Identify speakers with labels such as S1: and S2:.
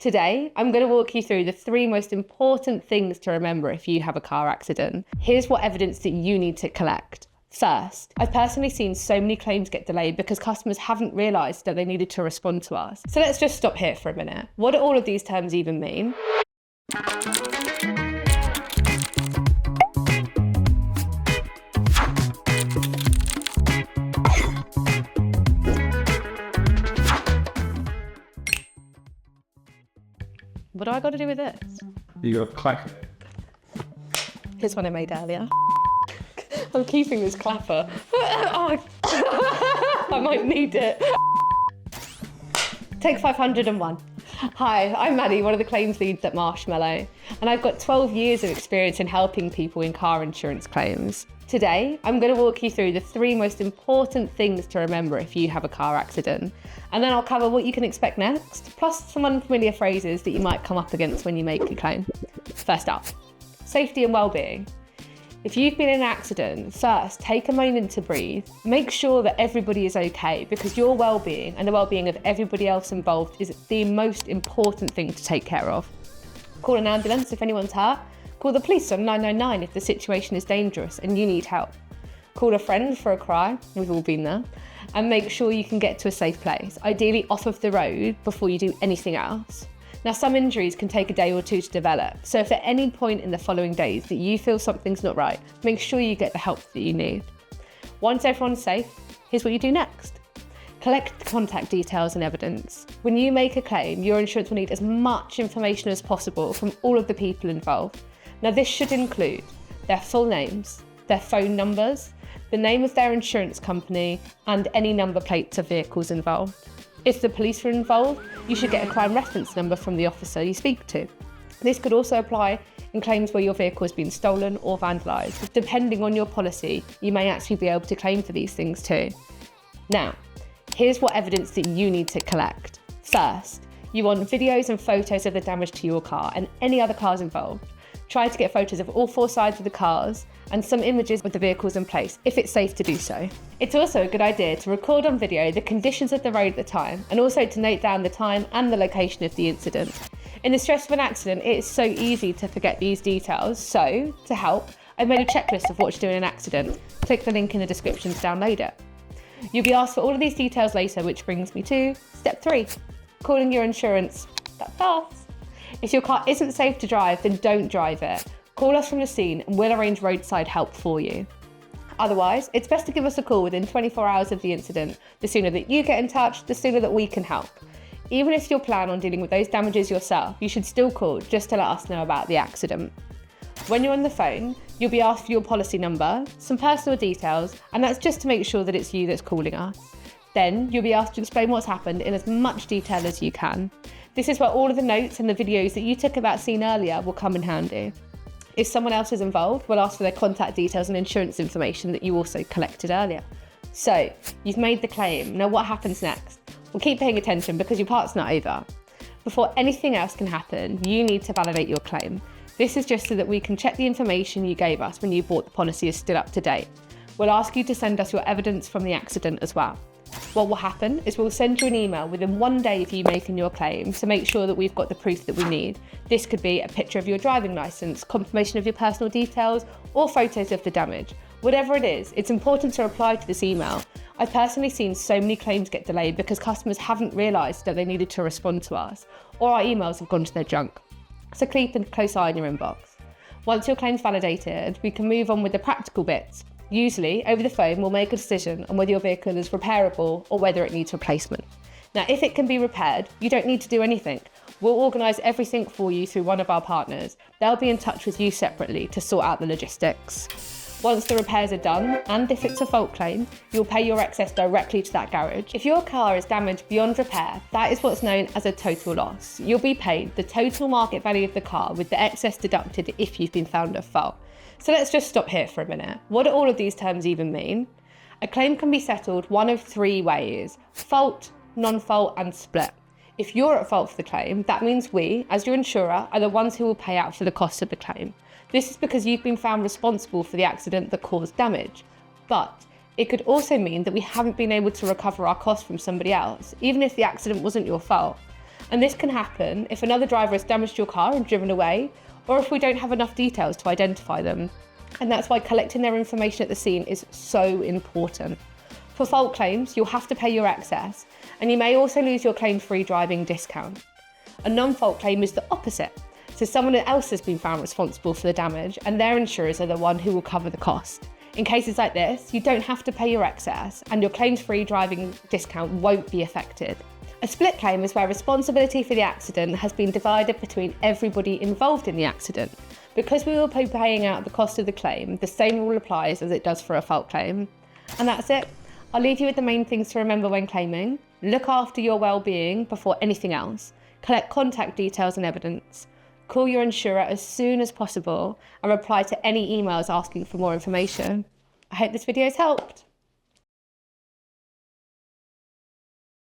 S1: Today, I'm going to walk you through the 3 most important things to remember if you have a car accident. Here's what evidence that you need to collect. First, I've personally seen so many claims get delayed because customers haven't realised that they needed to respond to us. So let's just stop here for a minute. What do all of these terms even mean? What do I got to do with this?
S2: You got to clap.
S1: Here's one I made earlier. I'm keeping this clapper. Oh, I might need it. Take 501. Hi, I'm Maddie, one of the claims leads at Marshmallow, and I've got 12 years of experience in helping people in car insurance claims. Today, I'm going to walk you through the 3 most important things to remember if you have a car accident, and then I'll cover what you can expect next, plus some unfamiliar phrases that you might come up against when you make your claim. First up, safety and wellbeing. If you've been in an accident, first, take a moment to breathe. Make sure that everybody is okay, because your well-being and the well-being of everybody else involved is the most important thing to take care of. Call an ambulance if anyone's hurt. Call the police on 999 if the situation is dangerous and you need help. Call a friend for a cry, we've all been there, and make sure you can get to a safe place, ideally off of the road before you do anything else. Now, some injuries can take a day or 2 to develop, so if at any point in the following days that you feel something's not right, make sure you get the help that you need. Once everyone's safe, here's what you do next. Collect the contact details and evidence. When you make a claim, your insurance will need as much information as possible from all of the people involved. Now, this should include their full names, their phone numbers, the name of their insurance company, and any number plates of vehicles involved. If the police are involved, you should get a crime reference number from the officer you speak to. This could also apply in claims where your vehicle has been stolen or vandalised. Depending on your policy, you may actually be able to claim for these things too. Now, here's what evidence that you need to collect. First, you want videos and photos of the damage to your car and any other cars involved. Try to get photos of all 4 sides of the cars and some images of the vehicles in place, if it's safe to do so. It's also a good idea to record on video the conditions of the road at the time, and also to note down the time and the location of the incident. In the stress of an accident, it is so easy to forget these details, so to help, I've made a checklist of what to do in an accident. Click the link in the description to download it. You'll be asked for all of these details later, which brings me to step 3, calling your insurance. That's fast. If your car isn't safe to drive, then don't drive it. Call us from the scene and we'll arrange roadside help for you. Otherwise, it's best to give us a call within 24 hours of the incident. The sooner that you get in touch, the sooner that we can help. Even if you plan on dealing with those damages yourself, you should still call just to let us know about the accident. When you're on the phone, you'll be asked for your policy number, some personal details, and that's just to make sure that it's you that's calling us. Then you'll be asked to explain what's happened in as much detail as you can. This is where all of the notes and the videos that you took about scene earlier will come in handy. If someone else is involved, we'll ask for their contact details and insurance information that you also collected earlier. So, you've made the claim. Now what happens next? Well, keep paying attention because your part's not over. Before anything else can happen, you need to validate your claim. This is just so that we can check the information you gave us when you bought the policy is still up to date. We'll ask you to send us your evidence from the accident as well. What will happen is we'll send you an email within 1 day of you making your claim to make sure that we've got the proof that we need. This could be a picture of your driving licence, confirmation of your personal details, or photos of the damage. Whatever it is, it's important to reply to this email. I've personally seen so many claims get delayed because customers haven't realised that they needed to respond to us, or our emails have gone to their junk. So keep a close eye on your inbox. Once your claim's validated, we can move on with the practical bits. Usually, over the phone, we'll make a decision on whether your vehicle is repairable or whether it needs replacement. Now, if it can be repaired, you don't need to do anything. We'll organise everything for you through one of our partners. They'll be in touch with you separately to sort out the logistics. Once the repairs are done, and if it's a fault claim, you'll pay your excess directly to that garage. If your car is damaged beyond repair, that is what's known as a total loss. You'll be paid the total market value of the car with the excess deducted if you've been found at fault. So let's just stop here for a minute. What do all of these terms even mean? A claim can be settled one of 3 ways: fault, non-fault, and split. If you're at fault for the claim, that means we, as your insurer, are the ones who will pay out for the cost of the claim. This is because you've been found responsible for the accident that caused damage. But it could also mean that we haven't been able to recover our costs from somebody else, even if the accident wasn't your fault. And this can happen if another driver has damaged your car and driven away, or if we don't have enough details to identify them. And that's why collecting their information at the scene is so important. For fault claims, you'll have to pay your excess, and you may also lose your claim-free driving discount. A non-fault claim is the opposite. So someone else has been found responsible for the damage, and their insurers are the one who will cover the cost. In cases like this, you don't have to pay your excess, and your claims-free driving discount won't be affected. A split claim is where responsibility for the accident has been divided between everybody involved in the accident. Because we will be paying out the cost of the claim, the same rule applies as it does for a fault claim. And that's it. I'll leave you with the main things to remember when claiming. Look after your well-being before anything else. Collect contact details and evidence. Call your insurer as soon as possible and reply to any emails asking for more information. I hope this video has helped.